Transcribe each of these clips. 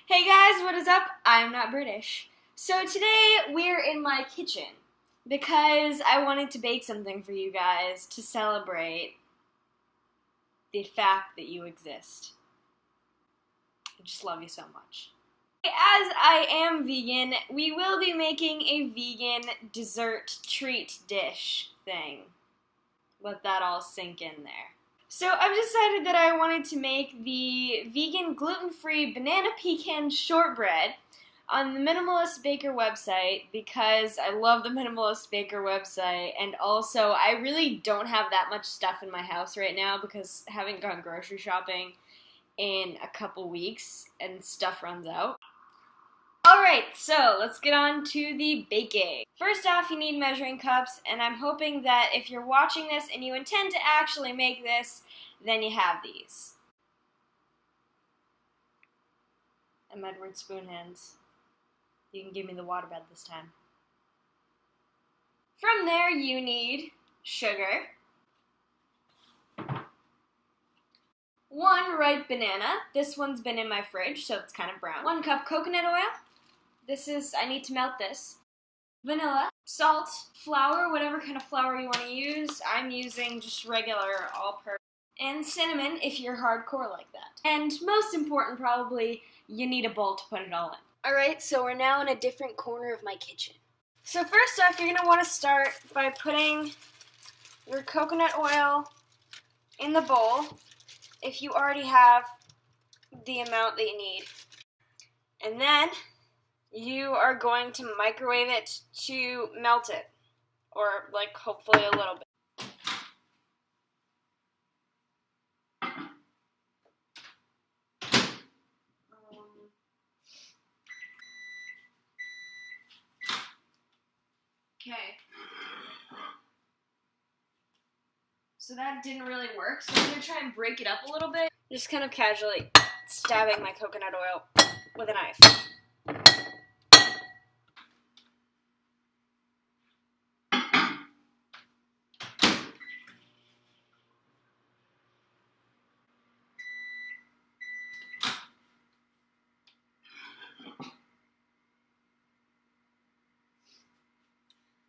Hey guys, what is up? I'm not British. So today we're in my kitchen because I wanted to bake something for you guys to celebrate the fact that you exist. I just love you so much. As I am vegan, we will be making a vegan dessert treat dish thing. Let that all sink in there. So I've decided that I wanted to make the vegan gluten-free banana pecan shortbread on the Minimalist Baker website because I love the Minimalist Baker website, and also I really don't have that much stuff in my house right now because I haven't gone grocery shopping in a couple weeks and stuff runs out. Alright, so let's get on to the baking. First off, you need measuring cups, and I'm hoping that if you're watching this and you intend to actually make this, then you have these. I'm Edward Spoonhands. You can give me the waterbed this time. From there, you need sugar, 1 ripe banana. This one's been in my fridge, so it's kind of brown. 1 cup coconut oil. I need to melt this. Vanilla, salt, flour, whatever kind of flour you want to use. I'm using just regular all-purpose. And cinnamon if you're hardcore like that. And most important probably, you need a bowl to put it all in. Alright, so we're now in a different corner of my kitchen. So first off, you're going to want to start by putting your coconut oil in the bowl if you already have the amount that you need. And then you are going to microwave it to melt it, or like hopefully a little bit. Okay. So that didn't really work, so I'm going to try and break it up a little bit. Just kind of casually stabbing my coconut oil with a knife.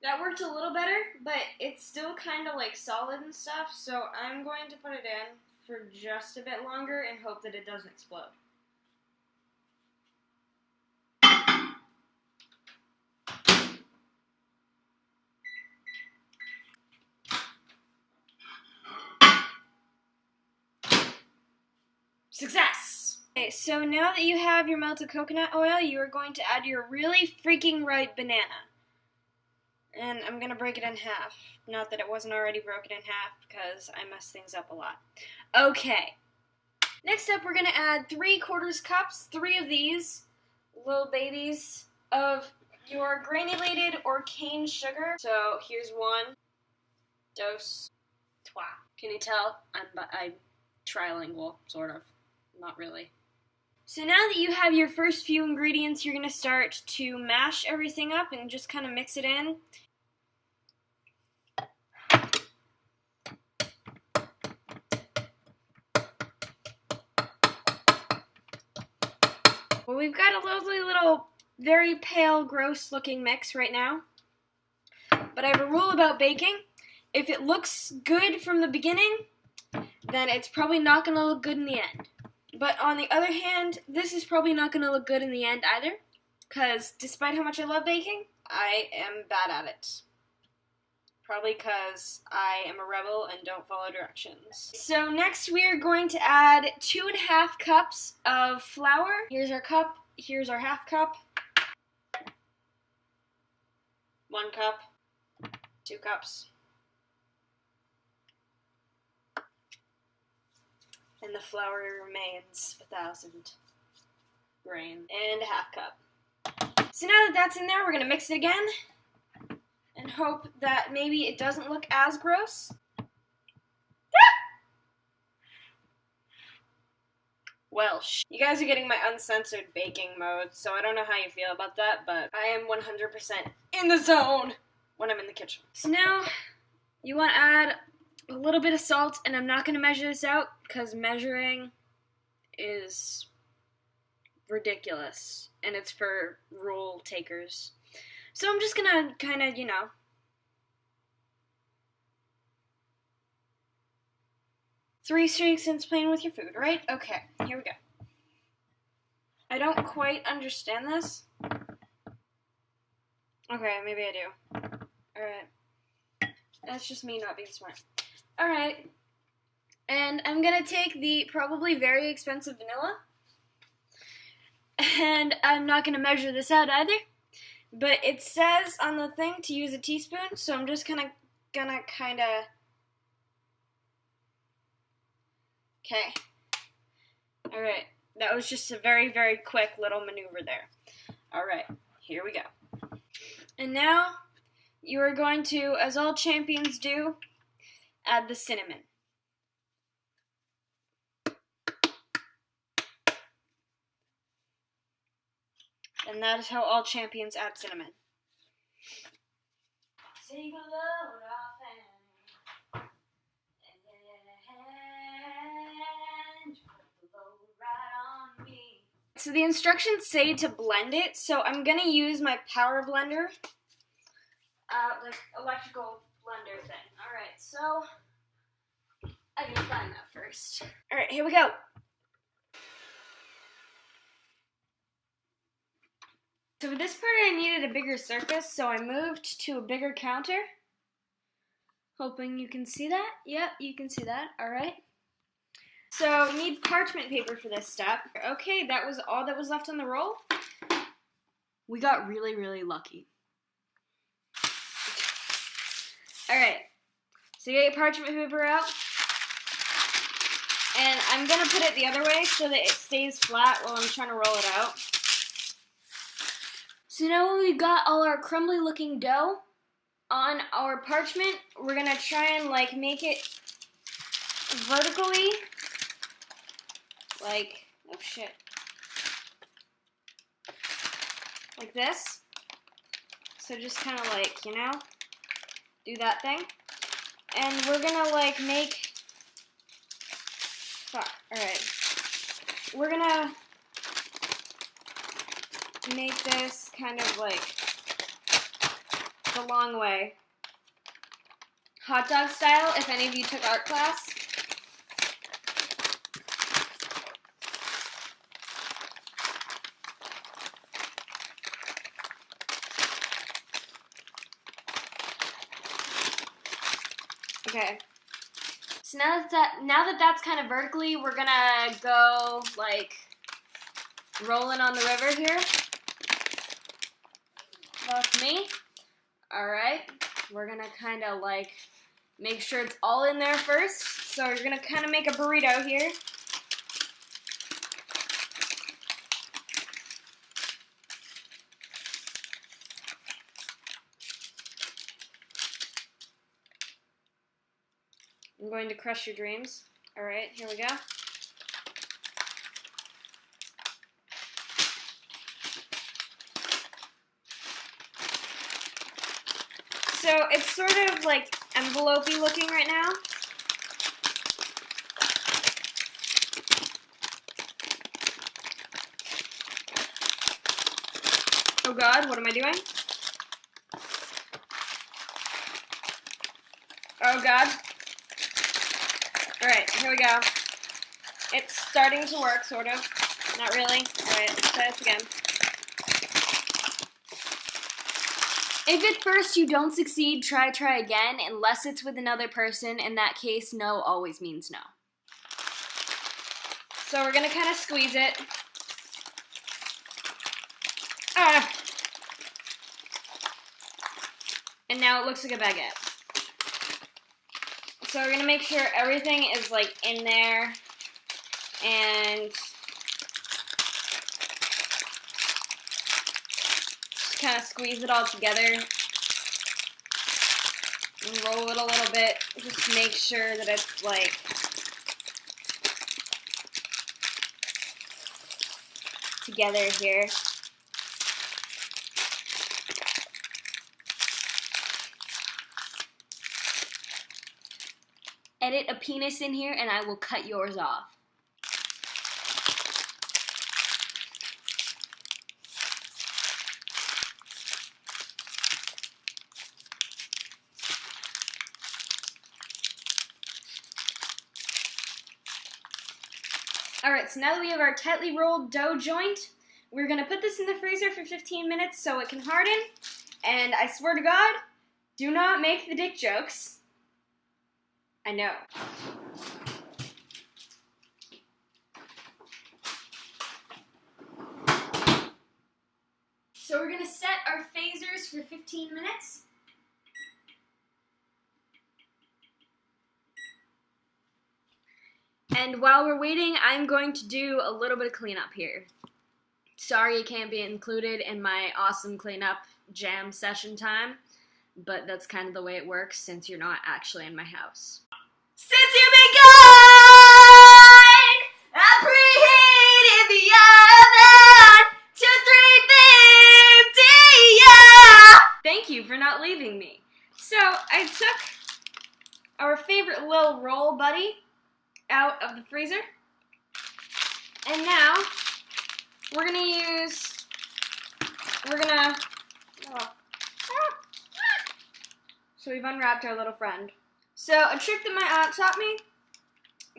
That worked a little better, but it's still kind of like solid and stuff, so I'm going to put it in for just a bit longer and hope that it doesn't explode. Success! Okay, so now that you have your melted coconut oil, you are going to add your really freaking ripe banana. And I'm going to break it in half. Not that it wasn't already broken in half, because I mess things up a lot. Okay. Next up, we're going to add 3/4 cups, 3 of these little babies, of your granulated or cane sugar. So here's 1, dos, trois. Can you tell? I'm trilingual, sort of. Not really. So now that you have your first few ingredients, you're going to start to mash everything up and just kind of mix it in. Well, we've got a lovely little, very pale, gross looking mix right now. But I have a rule about baking. If it looks good from the beginning, then it's probably not going to look good in the end. But on the other hand, this is probably not going to look good in the end either, because despite how much I love baking, I am bad at it. Probably because I am a rebel and don't follow directions. So next we are going to add 2½ cups of flour. Here's our cup, here's our ½ cup. 1 cup, 2 cups. And the flour remains 1,000 grains and a ½ cup. So now that that's in there, we're going to mix it again and hope that maybe it doesn't look as gross. Well, you guys are getting my uncensored baking mode, so I don't know how you feel about that, but I am 100% in the zone when I'm in the kitchen. So now you want to add a little bit of salt, and I'm not going to measure this out because measuring is ridiculous, and it's for rule takers. So I'm just gonna kind of, 3 streaks since playing with your food, right? Okay, here we go. I don't quite understand this. Okay, maybe I do. Alright. That's just me not being smart. Alright. And I'm gonna take the probably very expensive vanilla. And I'm not gonna measure this out either. But it says on the thing to use a teaspoon, so I'm just gonna kinda. Okay. Alright. That was just a very, very quick little maneuver there. Alright, here we go. And now, you are going to, as all champions do, add the cinnamon. And that is how all champions add cinnamon. Take a load off and put the load right on me. So the instructions say to blend it, so I'm gonna use my power blender, like electrical blender thing. Alright, so I gotta find that first. Alright, here we go. So for this part I needed a bigger surface, so I moved to a bigger counter. Hoping you can see that. Yep, you can see that. Alright. So we need parchment paper for this step. Okay, that was all that was left on the roll. We got really, really lucky. Alright. So you get your parchment paper out. And I'm going to put it the other way so that it stays flat while I'm trying to roll it out. So now when we've got all our crumbly looking dough on our parchment, we're going to try and like make it vertically. Like, oh shit. Like this. So just kind of like, do that thing. And we're going to like make, fuck, alright. We're going to make this kind of like the long way. Hot dog style, if any of you took art class. Okay. So now that that's kind of vertically, we're gonna go like rolling on the river here. Fuck me. Alright. We're gonna kind of like make sure it's all in there first. So we're gonna kind of make a burrito here. I'm going to crush your dreams. Alright, here we go. So it's sort of like envelope-y looking right now. Oh god, what am I doing? Oh god. Alright, here we go. It's starting to work, sort of. Not really. Alright, let's try this again. If at first you don't succeed, try again, unless it's with another person. In that case, no always means no. So we're going to kind of squeeze it. Ah! And now it looks like a baguette. So we're going to make sure everything is like in there and just kind of squeeze it all together and roll it a little bit. Just make sure that it's like together here. Edit a penis in here and I will cut yours off. Alright, so now that we have our tightly rolled dough joint, we're going to put this in the freezer for 15 minutes so it can harden. And I swear to God, do not make the dick jokes. I know. So we're going to set our phasers for 15 minutes. And while we're waiting, I'm going to do a little bit of cleanup here. Sorry it can't be included in my awesome cleanup jam session time, but that's kind of the way it works since you're not actually in my house. Since you've been gone, I preheated the oven to 350, yeah! Thank you for not leaving me. So, I took our favorite little roll buddy out of the freezer, and now we're gonna so we've unwrapped our little friend. So a trick that my aunt taught me,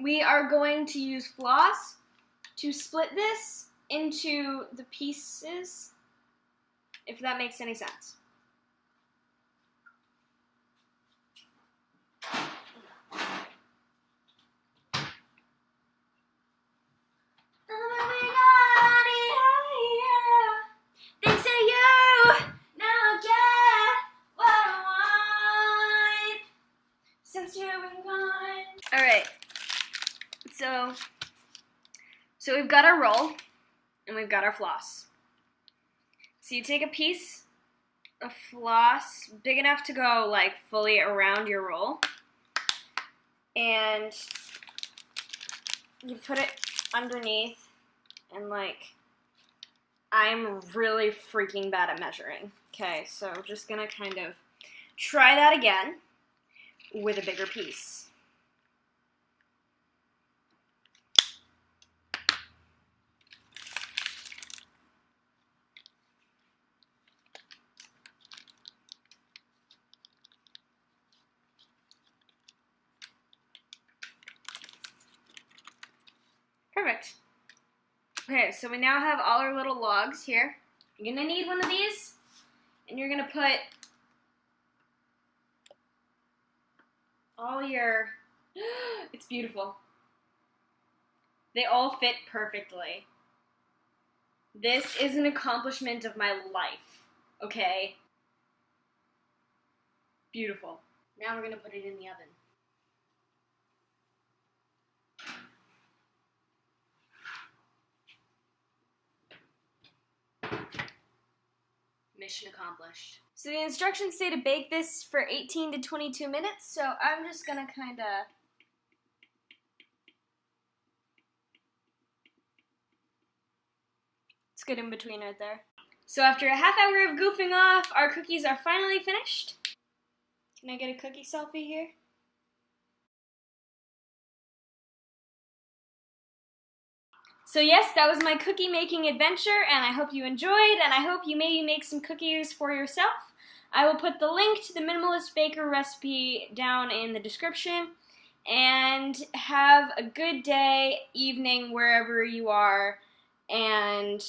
we are going to use floss to split this into the pieces, if that makes any sense. Alright, so we've got our roll, and we've got our floss. So you take a piece of floss, big enough to go, like, fully around your roll, and you put it underneath, and, like, I'm really freaking bad at measuring. Okay, so I'm just gonna kind of try that again with a bigger piece. Perfect. Okay, so we now have all our little logs here. You're gonna need one of these, and you're gonna put all your, it's beautiful. They all fit perfectly. This is an accomplishment of my life, okay? Beautiful. Now we're gonna put it in the oven. Mission accomplished. So the instructions say to bake this for 18 to 22 minutes, so I'm just gonna kinda it's good in between right there. So after a half hour of goofing off, our cookies are finally finished. Can I get a cookie selfie here? So yes, that was my cookie making adventure, and I hope you enjoyed, and I hope you maybe make some cookies for yourself. I will put the link to the Minimalist Baker recipe down in the description, and have a good day, evening, wherever you are, and